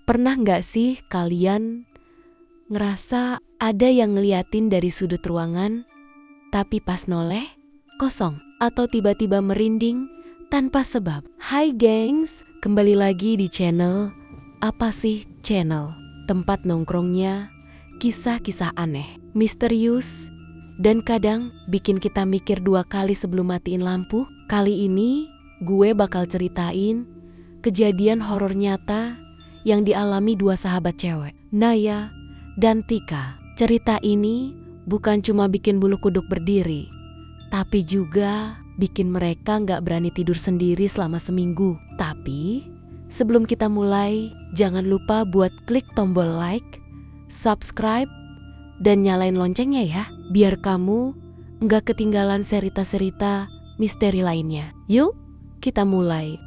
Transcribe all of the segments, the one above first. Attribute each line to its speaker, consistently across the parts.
Speaker 1: Pernah nggak sih kalian ngerasa ada yang ngeliatin dari sudut ruangan, tapi pas noleh, kosong? Atau tiba-tiba merinding tanpa sebab? Hai gengs, kembali lagi di channel Apa Sih Channel. Tempat nongkrongnya kisah-kisah aneh, misterius, dan kadang bikin kita mikir dua kali sebelum matiin lampu. Kali ini gue bakal ceritain kejadian horor nyata yang dialami dua sahabat cewek, Naya dan Tika. Cerita ini bukan cuma bikin bulu kuduk berdiri, tapi juga bikin mereka nggak berani tidur sendiri selama seminggu. Tapi sebelum kita mulai, jangan lupa buat klik tombol like, subscribe, dan nyalain loncengnya ya, biar kamu nggak ketinggalan cerita-cerita misteri lainnya. Yuk, kita mulai.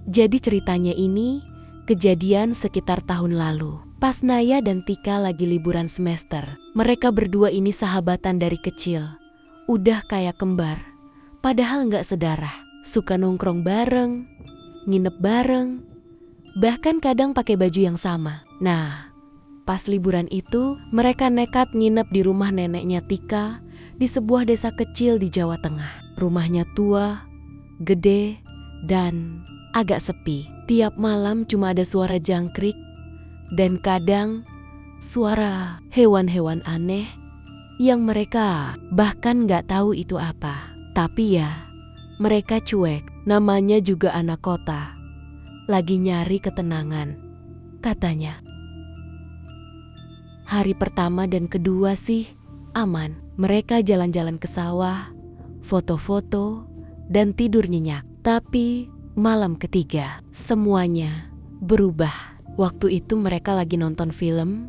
Speaker 1: Jadi ceritanya ini kejadian sekitar tahun lalu. Pas Naya dan Tika lagi liburan semester. Mereka berdua ini sahabatan dari kecil. Udah kayak kembar. Padahal nggak sedarah. Suka nongkrong bareng, nginep bareng, bahkan kadang pakai baju yang sama. Nah, pas liburan itu mereka nekat nginep di rumah neneknya Tika di sebuah desa kecil di Jawa Tengah. Rumahnya tua, gede, dan agak sepi. Tiap malam cuma ada suara jangkrik dan kadang suara hewan-hewan aneh yang mereka bahkan nggak tahu itu apa. Tapi ya, mereka cuek. Namanya juga anak kota. Lagi nyari ketenangan, katanya. Hari pertama dan kedua sih aman. Mereka jalan-jalan ke sawah, foto-foto, dan tidur nyenyak. Tapi malam ketiga, semuanya berubah. Waktu itu mereka lagi nonton film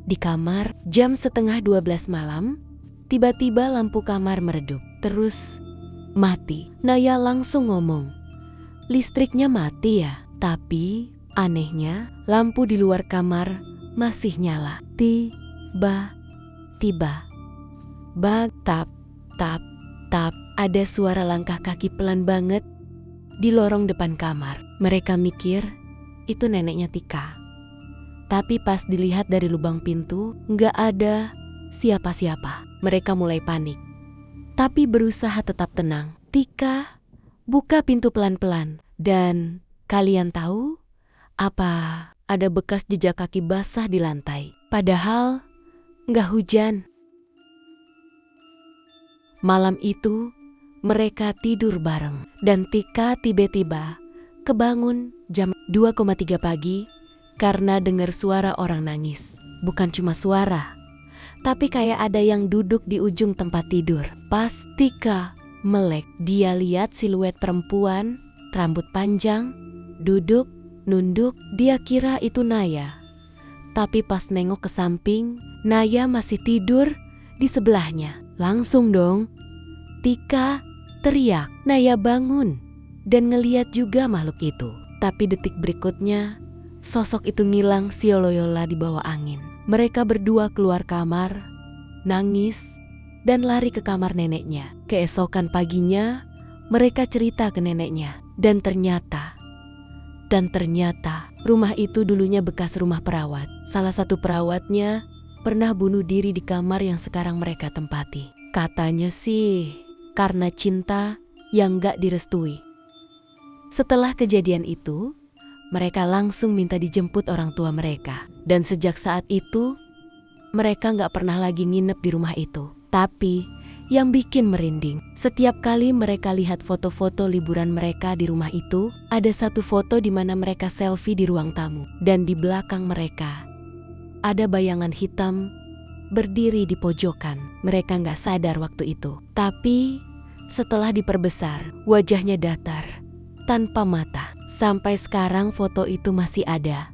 Speaker 1: di kamar, jam 11:30 malam, tiba-tiba lampu kamar meredup, terus mati. Naya langsung ngomong, listriknya mati ya? Tapi anehnya, lampu di luar kamar masih nyala. Tiba-tiba, tap, tap, tap, ada suara langkah kaki pelan banget di lorong depan kamar. Mereka mikir itu neneknya Tika. Tapi pas dilihat dari lubang pintu, nggak ada siapa-siapa. Mereka mulai panik. Tapi berusaha tetap tenang. Tika buka pintu pelan-pelan. Dan kalian tahu apa? Ada bekas jejak kaki basah di lantai. Padahal nggak hujan. Malam itu mereka tidur bareng, dan Tika tiba-tiba kebangun jam 2:03 pagi karena dengar suara orang nangis. Bukan cuma suara, tapi kayak ada yang duduk di ujung tempat tidur. Pas Tika melek, dia lihat siluet perempuan, rambut panjang, duduk, nunduk. Dia kira itu Naya. Tapi pas nengok ke samping, Naya masih tidur di sebelahnya. Langsung dong Tika teriak, Naya bangun dan ngeliat juga makhluk itu. Tapi detik berikutnya, sosok itu ngilang sioloyola di bawah angin. Mereka berdua keluar kamar, nangis, dan lari ke kamar neneknya. Keesokan paginya, mereka cerita ke neneknya. Dan ternyata, rumah itu dulunya bekas rumah perawat. Salah satu perawatnya pernah bunuh diri di kamar yang sekarang mereka tempati. Katanya sih karena cinta yang gak direstui. Setelah kejadian itu, mereka langsung minta dijemput orang tua mereka. Dan sejak saat itu, mereka gak pernah lagi nginep di rumah itu. Tapi yang bikin merinding, setiap kali mereka lihat foto-foto liburan mereka di rumah itu, ada satu foto di mana mereka selfie di ruang tamu. Dan di belakang mereka ada bayangan hitam berdiri di pojokan. Mereka gak sadar waktu itu. Tapi setelah diperbesar, wajahnya datar, tanpa mata. Sampai sekarang foto itu masih ada,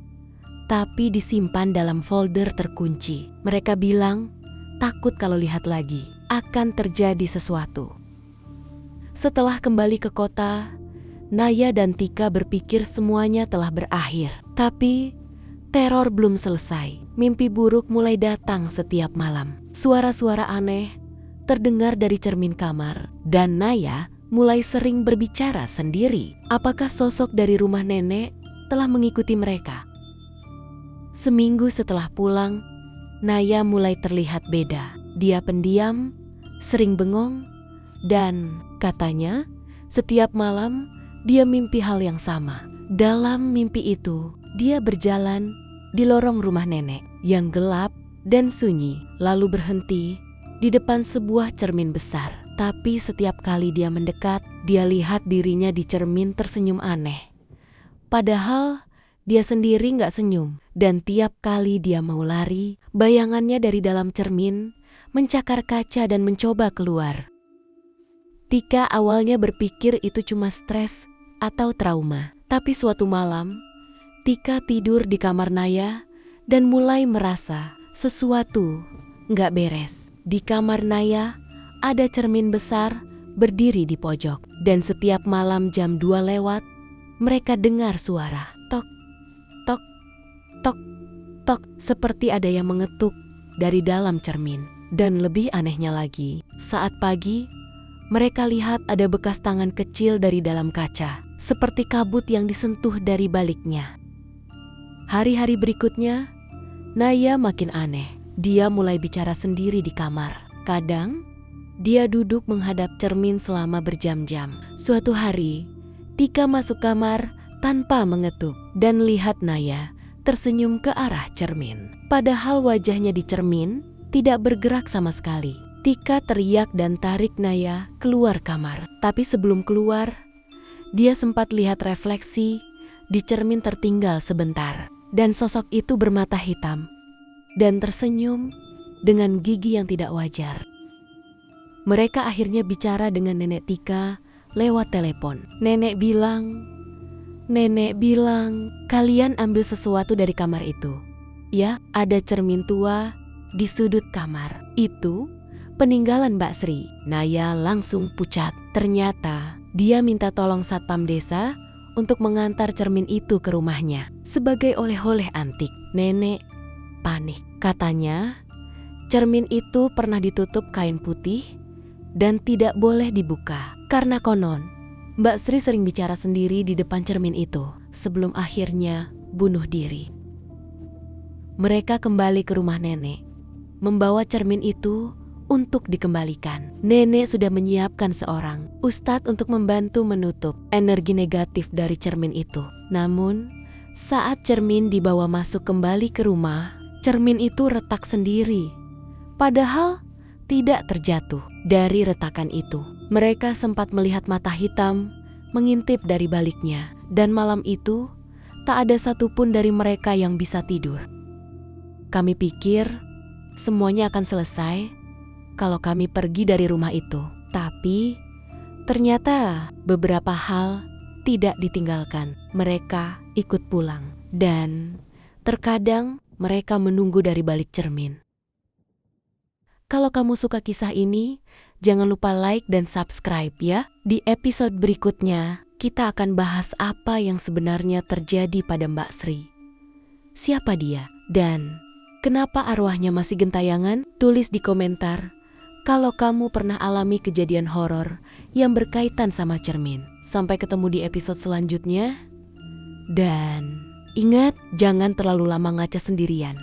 Speaker 1: tapi disimpan dalam folder terkunci. Mereka bilang takut kalau lihat lagi akan terjadi sesuatu. Setelah kembali ke kota, Naya dan Tika berpikir semuanya telah berakhir. Tapi teror belum selesai. Mimpi buruk mulai datang setiap malam. Suara-suara aneh terdengar dari cermin kamar, dan Naya mulai sering berbicara sendiri. Apakah sosok dari rumah nenek telah mengikuti mereka. Seminggu setelah pulang, Naya mulai terlihat beda. Dia pendiam, sering bengong, dan katanya setiap malam dia mimpi hal yang sama. Dalam mimpi itu, dia berjalan di lorong rumah nenek yang gelap dan sunyi, lalu berhenti di depan sebuah cermin besar. Tapi setiap kali dia mendekat, dia lihat dirinya di cermin tersenyum aneh. Padahal dia sendiri nggak senyum. Dan tiap kali dia mau lari, bayangannya dari dalam cermin mencakar kaca dan mencoba keluar. Tika awalnya berpikir itu cuma stres atau trauma. Tapi suatu malam, Tika tidur di kamar Naya dan mulai merasa sesuatu nggak beres. Di kamar Naya ada cermin besar berdiri di pojok. Dan setiap malam jam 2 lewat, mereka dengar suara tok, tok, tok, tok, seperti ada yang mengetuk dari dalam cermin. Dan lebih anehnya lagi, saat pagi, mereka lihat ada bekas tangan kecil dari dalam kaca, seperti kabut yang disentuh dari baliknya. Hari-hari berikutnya, Naya makin aneh. Dia mulai bicara sendiri di kamar. Kadang, dia duduk menghadap cermin selama berjam-jam. Suatu hari, Tika masuk kamar tanpa mengetuk dan lihat Naya tersenyum ke arah cermin. Padahal wajahnya di cermin tidak bergerak sama sekali. Tika teriak dan tarik Naya keluar kamar. Tapi sebelum keluar, dia sempat lihat refleksi di cermin tertinggal sebentar. Dan sosok itu bermata hitam dan tersenyum dengan gigi yang tidak wajar. Mereka akhirnya bicara dengan nenek Tika lewat telepon. Nenek bilang, kalian ambil sesuatu dari kamar itu. Ya, ada cermin tua di sudut kamar. Itu peninggalan Mbak Sri. Naya langsung pucat. Ternyata dia minta tolong satpam desa untuk mengantar cermin itu ke rumahnya sebagai oleh-oleh antik. Nenek panik. Katanya, cermin itu pernah ditutup kain putih dan tidak boleh dibuka. Karena konon, Mbak Sri sering bicara sendiri di depan cermin itu sebelum akhirnya bunuh diri. Mereka kembali ke rumah nenek, membawa cermin itu untuk dikembalikan. Nenek sudah menyiapkan seorang ustadz untuk membantu menutup energi negatif dari cermin itu. Namun, saat cermin dibawa masuk kembali ke rumah, cermin itu retak sendiri. Padahal tidak terjatuh dari retakan itu. Mereka sempat melihat mata hitam mengintip dari baliknya. Dan malam itu, tak ada satupun dari mereka yang bisa tidur. Kami pikir semuanya akan selesai kalau kami pergi dari rumah itu. Tapi ternyata beberapa hal tidak ditinggalkan. Mereka ikut pulang. Dan terkadang mereka menunggu dari balik cermin. Kalau kamu suka kisah ini, jangan lupa like dan subscribe ya. Di episode berikutnya, kita akan bahas apa yang sebenarnya terjadi pada Mbak Sri. Siapa dia? Dan kenapa arwahnya masih gentayangan? Tulis di komentar kalau kamu pernah alami kejadian horor yang berkaitan sama cermin. Sampai ketemu di episode selanjutnya. Dan ingat, jangan terlalu lama ngaca sendirian.